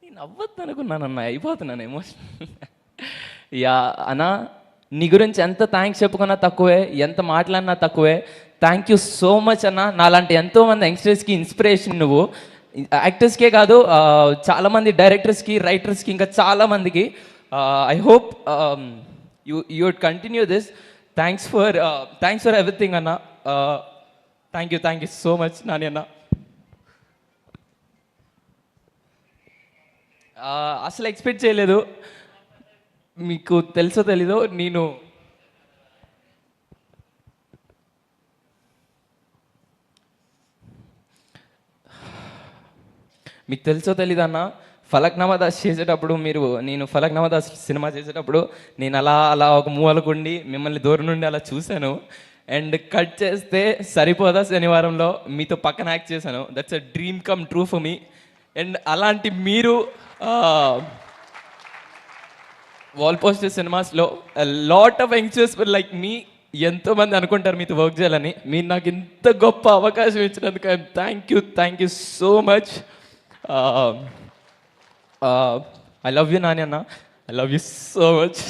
నేను అవ్వద్దు అనుకున్నానన్న, అయిపోతున్నాను ఎమోషనల్. యా అన్న, నీ గురించి ఎంత థ్యాంక్స్ చెప్పుకున్నా తక్కువే, ఎంత మాట్లాడినా తక్కువే. థ్యాంక్ యూ సో మచ్ అన్న. నాలాంటి ఎంతోమంది యంగ్స్టర్స్కి ఇన్స్పిరేషన్ నువ్వు. యాక్టర్స్కే కాదు, చాలామంది డైరెక్టర్స్కి, రైటర్స్కి, ఇంకా చాలామందికి. I hope you would continue this. Thanks for everything అన్న. Thank you so much Nani అన్న. అసలు ఎక్స్పెక్ట్ చేయలేదు. మీకు తెలుసో తెలీదో, నేను మీకు తెలుసో తెలీదన్న, ఫలక్నామా దాస్ చేసేటప్పుడు నేను ఫలక్నామా దాస్ సినిమా చేసేటప్పుడు నేను అలా ఒక మూలకుండి మిమ్మల్ని దూరం నుండి అలా చూశాను. అండ్ కట్ చేస్తే సరిపోదా శనివారంలో మీతో పక్కన యాక్ట్ చేశాను. That's a dream come true for me. And అలాంటి మీరు వాల్ పోస్టర్ సినిమాస్లో లాట్ ఆఫ్ యంగ్స్టర్స్ లైక్ మీ ఎంతోమంది అనుకుంటారు మీతో వర్క్ చేయాలని. మీరు నాకు ఇంత గొప్ప అవకాశం ఇచ్చినందుకు thank you so much. I love you Nani అన్న, I love you so much.